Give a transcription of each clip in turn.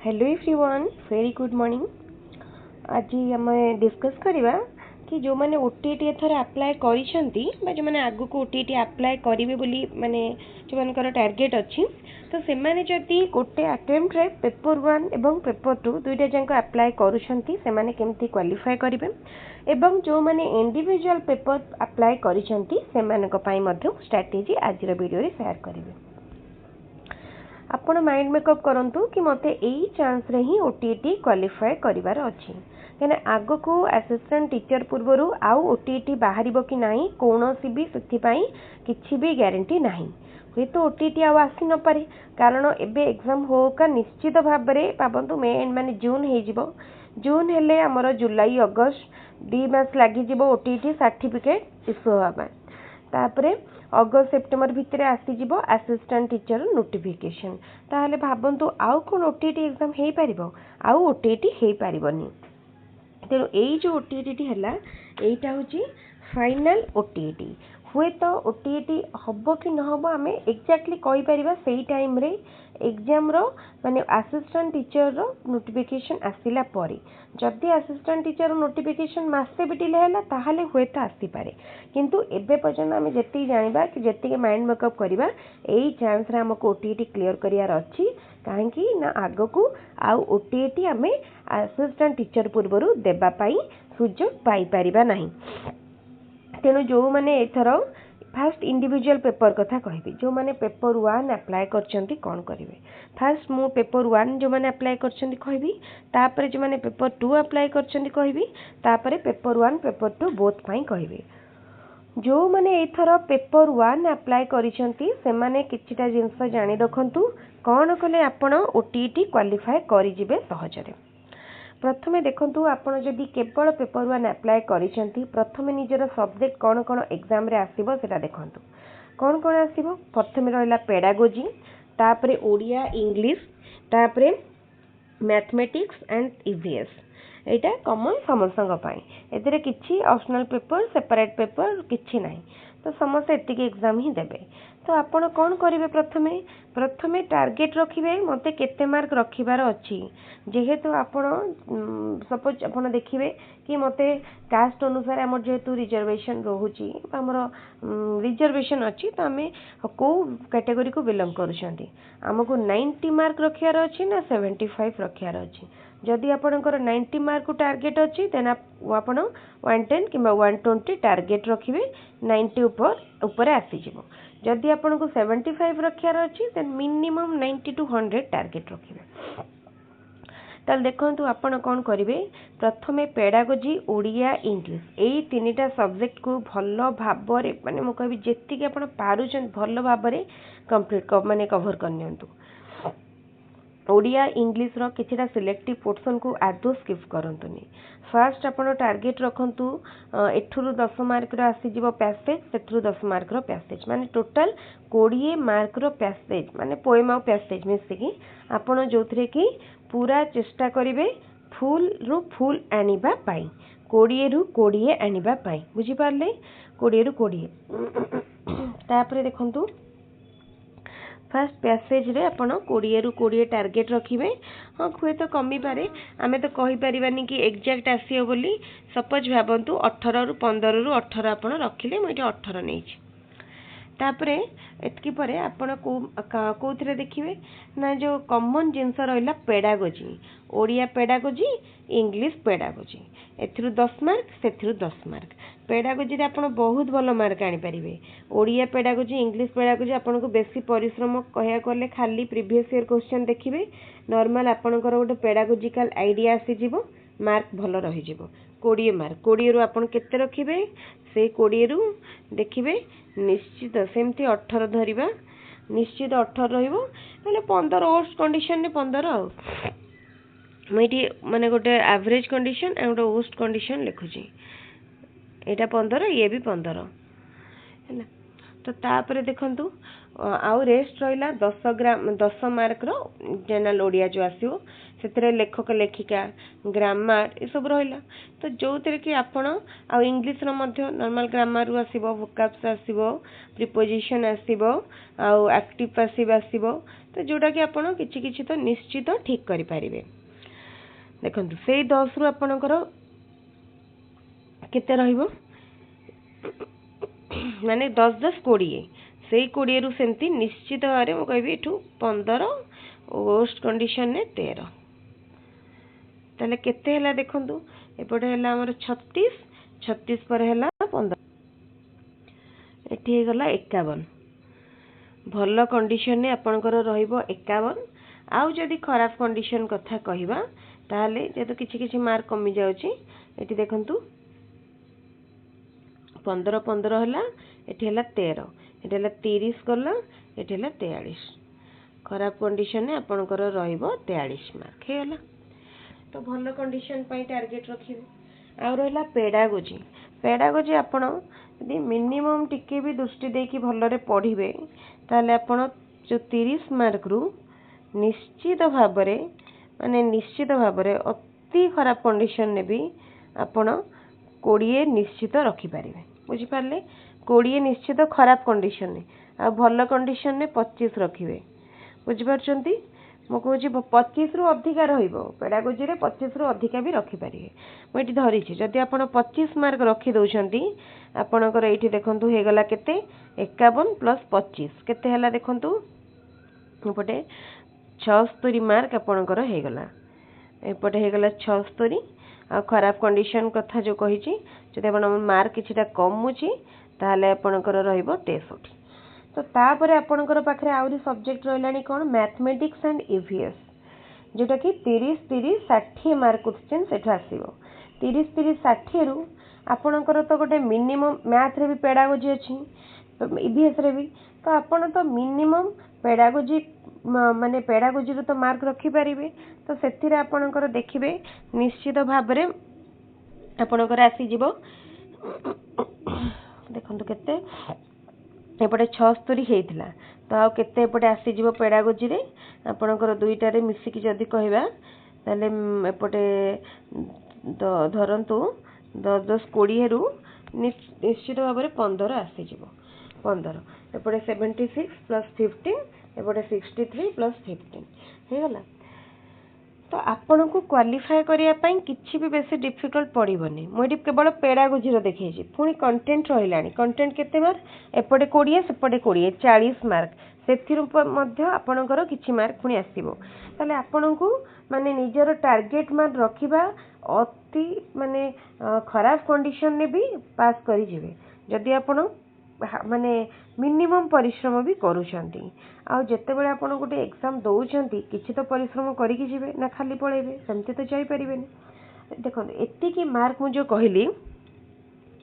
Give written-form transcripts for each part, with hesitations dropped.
Hello everyone very good morning. आज आम discuss करवा कि जो मैंने ओटीटी एथर अप्लाई करिसेंती जो मैंने आगु को ओटीटी अप्लाई करेंगे बोली माने जो मानकर टार्गेट अच्छी तो से माने जदि गोटे अटेम्प्ट रे पेपर 1 एवं पेपर 2 दुईटा जाक अप्लाई करुछंती से माने केमती क्वालिफाई करिवे एवं जो माने इंडिविजुअल पेपर अप्लाई करिसेंती से मानक पई मध्य स्ट्रेटजी आज वीडियो रे शेयर करिवे। आपण माइंड मेकअप करंतु कि मते एई चांस रे ही ओटीटी क्वालिफाई करिवार अछि कने आगो को असिस्टेंट टीचर पूर्वरु आउ ओटीटी बाहरिबो कि नाही कोनोसी भी सेथि पई किछि भी ग्यारंटी नाही हुई तो ओटीटी आउ आसी न पारे कारण एबे एग्जाम होका निश्चित भाव रे पाबंतु मे एंड माने जून हे जिवो जून हेले हमर जुलाई अगस्त 2 मास लागि जिवो ओटीटी सर्टिफिकेट इशू होबा तापरे अगस्त सेप्टेम्बर भितर आसीजिवो असिस्टेंट टीचर नोटिफिकेशन ताहले भाबंतु आउ कोन ओटीटी एग्जाम हेई परिबो आउ ओटीटी हेई परिबोनी तेणु एई जो ओटीटी हला एईटा होची फाइनल ओटीटी हुए तो ओटीटी हबो कि न हबो आमे एक्जेक्टली कहि परिबा सेई टाइम रे एग्जाम रो माने असिस्टेंट टीचर रो नोटिफिकेशन आसिला परे जदि असिस्टेंट टीचर नोटिफिकेशन मासे भी डिले हैला ताहाले हुए तो आसी पारे किंतु एबे पर्यंत आमे जेति जानिबा कि जेति माइंड मेकअप करिबा एई चांस रे हमको ओटीटी क्लियर करियार अछि काहे कि ना आगो को आ ओटीटी आमे असिस्टेंट टीचर पूर्वरु देबा पाई सुजोग पाई परिबा नाही तेणु जो मैंने एथर फास्ट इंडिविजुअल पेपर कथा कहबी जो मैंने पेपर 1 अप्लाई करछंती कोन करिवे फास्ट मु पेपर 1 जो मैंने अप्लाई करछंती कहबी तापर जो मैंने पेपर 2 अप्लाई करछंती कहबी तापर पेपर 1 पेपर 2 बोथ पाई कहबी जो मैंने एथर पेपर 1 अप्लाई करिसेंती से माने किछिटा जिंस जानि रखंतु कोन कले आपण ओटीटी क्वालिफाई करि जिवे सहजरे प्रथमे देखंतु आपण जदि केवल पेपर 1 अप्लाई करिसेंती प्रथमे निजर सब्जेक्ट कोन कोन एग्जाम रे आसीबो सेटा देखंतु कोन कोन आसीबो प्रथमे रहला पेडागोजी तापरे ओडिया इंग्लिश तापरे mathematics and EVS Etah common समस्तक पाई एतरे किछि ऑप्शनल पेपर सेपरेट पेपर किछि नाही तो समस्त एतिक एग्जाम ही देबे तो आपण कोन करिवे प्रथमे टार्गेट रखिबे मते केते मार्क रखिबार अछि जेहेतु आपण सपोज आपण देखिबे कि मते कास्ट अनुसार हमर जेहेतु रिजर्वेशन रहूची हमर रिजर्वेशन अछि तो हमें को कैटेगरी को बिलोंग करूछंती हमको 90 मार्क रखियार अछि ना 75 रखियार अछि जदि आपणकर 90 मार्क को टार्गेट अछि देन आपण 110 किबा 120 टार्गेट रखिबे 90 ऊपर आसी जिवो जदि आपनको 75 रखियार अछि देन मिनिमम 90 टू 100 टार्गेट रखिबे ताल देखंतु आपण कोन करिवे प्रथमे पेडागोजी ओडिया इंग्लिश एई तीनिटा सब्जेक्ट को भलो भाबरे माने म कहबी जेति के आपण पारुचन भलो भाबरे कंप्लीट माने कवर करनियंतु ओडिया इंग्लिश रो किछिटा सिलेक्टिव पोर्शन को आदो स्किप करंतुनी फर्स्ट आपण टार्गेट रखंतु एठुरु 10 मार्क रो आसी जिवो पैसेज सेठुरु 10 मार्क रो पैसेज माने टोटल 20 मार्क रो पैसेज माने पोएम आ पैसेज मिसी कि आपण जोथरे कि पूरा चेष्टा करिवे फुल रु फुल आनिबा पाई 20 रु 20 आनिबा पाई बुझी पारले 20 रु 20 तापरे देखंतु फर्स्ट पैसेज रे आपण 20 रु 20 टार्गेट रखिबे हां हुए तो कमी पारे आमे तो कहि परिबानी कि एग्जैक्ट आसीयो बोली सपोज भाबंतु 18 रु 15 रु 18 आपण रखिले म इटे 18 नेछि तापरे एतकी परे आपण कोथरे देखिबे ना जो कॉमन जिंस रहला pedagogy Odia pedagogy English pedagogy एथिरु 10 मार्क सेथिरु 10 मार्क पेडागोजी रे आपण बहुत भलो मार्क आनी परिबे ओडिया पेडागोजी इंग्लिश पेडागोजी आपण को बेसी परिश्रम कहया करले खाली प्रीवियस ईयर क्वेश्चन देखिबे नॉर्मल आपणकर गोटे पेडागोजिकल आईडिया आसी जिवो मार्क भलो रहि जिवो 20 मार्क 20 रु आपण केते रखिबे से 20 रु देखिबे निश्चित सेमती 18 धरिबा निश्चित 18 रहिबो माने 15 ओस्ट कंडीशन ने 15 आ मैठी माने गोटे एवरेज कंडीशन आ गोटे ओस्ट कंडीशन लिखुची एटा 15 ये भी 15 हैला तो तापर देखंतु आउ रेस्ट रहिला 10 मार्क रो जनरल ओडिया जो आसीओ से लेखक लेखिका ग्रामर ये सब रहिला। तो जो तेरे कि आपण आ इंग्लिश रो मध्य नॉर्मल ग्रामर रु आसीबो, वोकैब्स आसीबो, प्रीपोजिशन आसीबो, आ एक्टिव पैसिव आसीबो। तो जोटा कि आपण किछि किछि तो निश्चित ठीक करि परिबे। देखंतु से 10 रु आपणकर केते रहिबो माने 10 10 20 से 20 रु सेमती निश्चित भाव में कहबी एठू 15 वर्स्ट कंडीशन ने 13 ताले केते हला देखंतु एपटे हला हमर 36 36 पर हला 15 एठी हे गला 51 भल कंडीशन ने आपनकर रहिबो 51। आउ जदि खराब कंडीशन कथा कहिबा ताले जेतो किछि किछि मार्क कमी जाउची एठी देखंतु 15 15 हला एठी हला 13 एठी हला 30 गला एठी हला 43 खराब कंडीशन ने आपनकर रहिबो 43 मार्क हे हला। तो भल कंडीशन पई टारगेट रखिबे। आ रहला पेडागोजी पेडागोजी आपण यदि मिनिमम टिके भी दृष्टि देकी भलरे पढ़िबे ताले आपण जो 30 मार्क रु निश्चित भाबरे माने निश्चित भाबरे अति खराब कंडीशन ने भी आपण 20 निश्चित रखि पारिबे। बुझी पारले 20 निश्चित खराब कंडीशन ने आ भल कंडीशन ने 25 रखिबे। बुझी पारचंती मो कहूँ 25 रु अधिका रहिबो पेडागोजी रे 25 रु अधिका भी रखि पारिबे। मो एठी धरिछि जदि आपण 25 मार्क रखि दउछंती आपणकर एठी देखंतु हे गला केते 51 प्लस 25 केते हला देखंतु एपटे 76 मार्क आपणकर हे गला एपटे हे गला 76 आ खराब कंडीशन कथा जो कहिछि जदि आपण मार्क किछिटा कमुछि ताले आपणकर रहइबो 63। तो तापर आपणकर पाखरे आउरी सब्जेक्ट रहलानी कोन मैथमेटिक्स एंड ईवीएस जोटा कि 30 30 60 मार्क क्वेश्चन सेठ आसीबो 30 30 60 रु आपणकर तो गोटे मिनिमम मैथ रे भी पेडागोजी अछि ईवीएस रे भी तो आपण तो मिनिमम पेडागोजी माने पेडागोजी रो तो मार्क रखि परिबे। तो सेथिरे आपणकर देखिबे निश्चित भाबरे आपणकर आसी जिवो देखंतु केते एपटे 76 हेइथिला तो आ केते एपटे आसी जिवो पेडागोजी रे आपणकर दुईटा रे मिसिकी जदी कहबा ताले एपटे धरंतु 10 10 20 रु निश्चित भाव में 15 आसी जिवो 15 एपटे 76 प्लस 15 एपटे 63 प्लस 15 हे गला। तो आपण को क्वालिफाई करिया पई किछि भी बेसी डिफिकल्ट पड़िबनी मोडी केवल पेडागोजी रो देखैछि पुनी कंटेंट रहिलानी कंटेंट केते मार्क एपटे 20 सेपटे 20 40 मार्क सेथिर मध्य आपणकर किछि मार्क पुनी आसीबो ताले आपण को माने निजर टार्गेट मार्क रखिबा अति माने खराब कंडीशन ने भी पास करि जिवे जदि आपण माने मिनिमम परिश्रम भी करूछंती आ जते बेले आपण गोटे एग्जाम दउछंती किछि तो परिश्रम करि कि जिवे ना खाली पळेबे सेमते तो जाई परिबेनी। देखो एति की मार्क मु जो कहली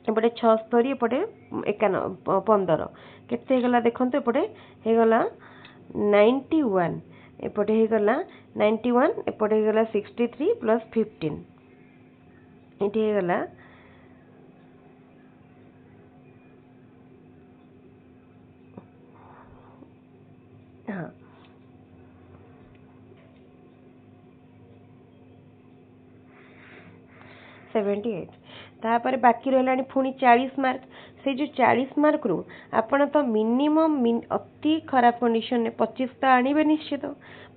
एपटे 76 एपटे 15 केते गला देखंतु एपटे हे गला 91 एपटे हे गला 91 एपटे हे गला 63 प्लस 15 एटी हे गला हाँ 78 तापर बाकी रहलानी पुणी 40 मार्क से जो 40 मार्क रु आपण तो मिनिमम अति खराब कंडीशन ने 25 तो आनिबे निश्चित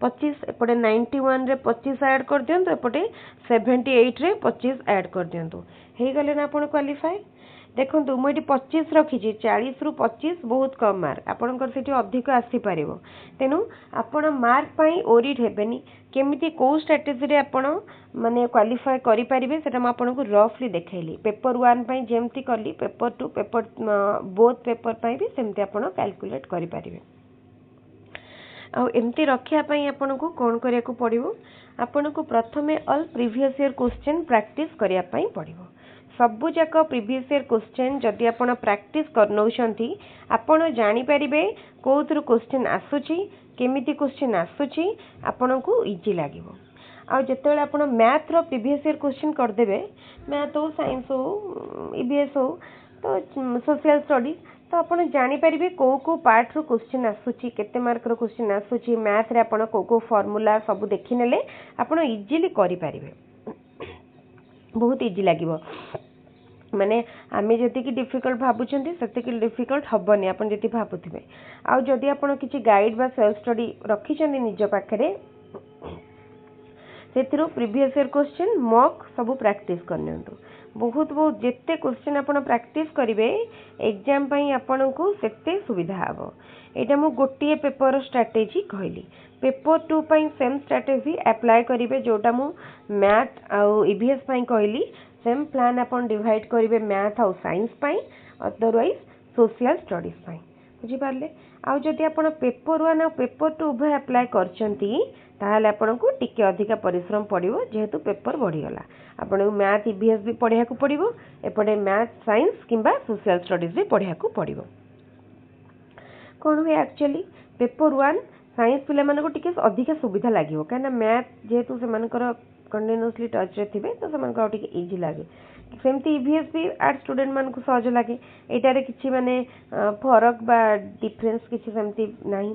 25 एपटे 91 रे 25 ऐड कर दियंतु एपटे 78 रे 25 ऐड कर दियंतु हे गले ना आपण क्वालिफाई। देखंतु मु एटी 25 रखिछि 40 रु 25 बहुत कम मार्क आपनकर सेठी अधिक आसी परिबो तेनु आपण मार्क पई ओरिट हेबेनी केमिति को स्ट्रेटजी रे आपण माने क्वालिफाई करि परिबे सेटा म आपनको रफली देखैली पेपर 1 पई जेमति करली पेपर 2 पेपर बोथ पेपर पई भी सेमति आपण कैलकुलेट करि परिबे। आ एमती रखिया पई आपनको कोन करिया को पड़िबो आपनको प्रथमे all previous year question practice करिया पई पड़िबो सबु जाक प्रीवियस ईयर क्वेश्चन जदि आपण प्रैक्टिस करनौछंती आपण जानि परिबे कोथरु क्वेश्चन आसुची केमिति क्वेश्चन आसुची आपनको इजी लागिवो। आ जेतेबेले आपण मैथ रो प्रीवियस ईयर क्वेश्चन कर देबे मैथ हो साइंस हो ईबीएस हो तो सोशल स्टडीज तो आपन जानि परिबे को पार्ट रो क्वेश्चन आसुची केते मार्क रो क्वेश्चन आसुची मैथ रे आपन को फार्मूला सब देखि नेले आपन इजीली करि परिबे बहुत इजी लागिवो माने आमे जति कि डिफिकल्ट भाबुचंती सेते कि डिफिकल्ट हबनी आपन जति भाबुथिबे आ जदि आपन किछि गाइड बा सेल्फ स्टडी रखिचंदी निज पाखरे सेतिरो प्रीवियस ईयर क्वेश्चन मॉक सब प्रैक्टिस करनियंतु बहुत बहुत जेते क्वेश्चन आपन प्रैक्टिस करिवे एग्जाम पई आपन को सेते सुविधा हबो एटा मु गोटिए पेपर स्ट्रेटजी कहली पेपर 2 पई सेम स्ट्रेटजी अप्लाई करिवे जोटा मु मैथ आ ईवीएस पई कहली सेम प्लान अपन डिवाइड करिवे मैथ और साइंस पई अदरवाइज सोशल स्टडीज पई बुझी पारले आ जदि आपण पेपर 1 और पेपर 2 उभय अप्लाई करचंती ताहले आपण को टिके अधिका परिश्रम पड़िवो जेहेतु पेपर बढ़ी गला आपण मैथ ईवीएस भी पढ़िया को पड़िवो एपटे मैथ साइंस किंबा सोशल स्टडीज भी पढ़िया को पड़िवो कोन हुए एक्चुअली पेपर 1 साइंस पिला माने को टिके अधिका सुविधा लागिवो काना मैथ जेहेतु से मानकर कंटिन्यूअसली टच रे थिबे तो से मानकर टिके इजी लागे सेमती ईवीएस भी आर्ट स्टूडेंट मान को सहज लागे एटारे किछि माने फरक बा डिफरेंस किछि सेमती नाही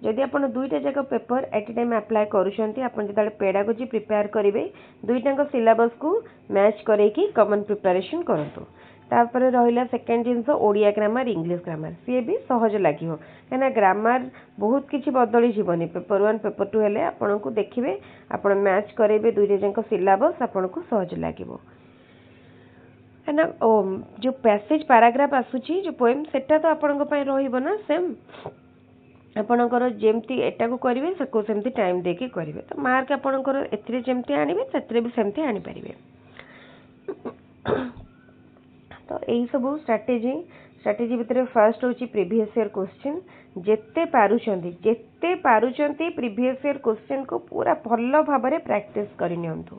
जदि आपण दुईटा जक paper at a time apply करूछंती आपण जदि पेडागोजी प्रिपेयर करिवे दुईटांक सिलेबस को मैच करेकी कॉमन प्रिपरेशन करंतु तापर रहिला सेकंड जिंस ओडिया ग्रामर इंग्लिश ग्रामर सी भी सहज लागिवो काना ग्रामर बहुत किछि बदली जीवनी पेपर 1 पेपर 2 हेले आपण को देखिबे आपण मैच करेबे दुईटा जक सिलेबस आपण को सहज लागिवो काना जो पैसेज पैराग्राफ आसुची जो पोएम सेटा तो आपण को पय रहिबो ना सेम आपणकर जेमती एटा को करिवे सको सेमती टाइम देके करिवे तो मार्क आपणकर एथिरे जेमती आनिबे सेथिरे भी सेमती आनि परिवे तो एही सब स्ट्रेटजी भितर फर्स्ट होची प्रीवियस ईयर क्वेश्चन जेते पारुचंती प्रीवियस ईयर क्वेश्चन को पूरा भलो भाबरे प्रैक्टिस करि नियंतु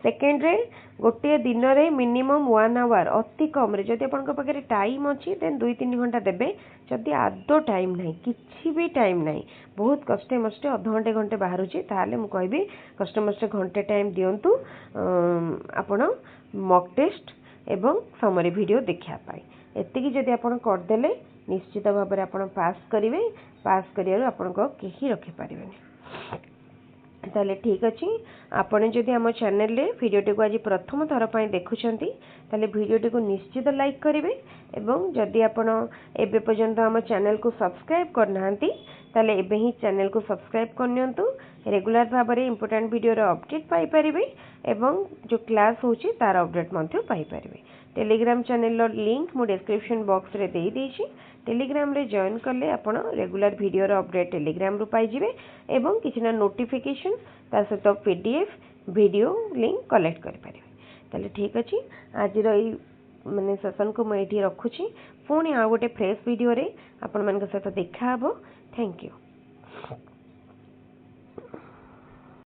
सेकेंड रे गोटे दिन रे मिनिमम 1 आवर अति कम रे जदि आपन पाखे टाइम अच्छी देन 2-3 घंटा देबे जदि आदो टाइम नहीं किछि भी टाइम नहीं बहुत कष्टे मष्टे अध घंटे घंटे बाहर ताहले मु कहबी कष्टे मष्टे घंटे टाइम दियंतु आपण मॉक टेस्ट एवं समरी वीडियो देखा पाई एतिकी जदि आपण कर देले निश्चित भाव में आपण पास करिवे पास करियारो आपण को केही रखि पारिबेनी ताले ठीक अच्छी आपने जदि आम चैनल रे वीडियो को आज प्रथम थर पर देखुंट ताले वीडियो को निश्चित लाइक करेंगे एवं जदि आपण एबे पर्यंत आम चैनल को सब्सक्राइब करना ताले एबे ही चैनल को सब्सक्राइब करनियंतु रेगुलर भाव में इंपोर्टेंट वीडियो रो अपडेट पाई परिबे एवं जो क्लास होची तार अपडेट मध्य पाई परिबे टेलीग्राम चैनल रो लिंक मु डिस्क्रिप्शन बॉक्स रे देई देछि टेलीग्राम रे जॉइन करले आपण रेगुलर वीडियो रो अपडेट टेलीग्राम रू पाई जिवे एवं किछि ना नोटिफिकेशन तार सहित पीडीएफ वीडियो लिंक कलेक्ट कर परिबे ताले ठीक अछि आज रो माने सेशन को मैं एठी रखुछि पुणी आ गोटे फ्रेश वीडियो रे आपण मन के साथ देखा हबो थैंक यू।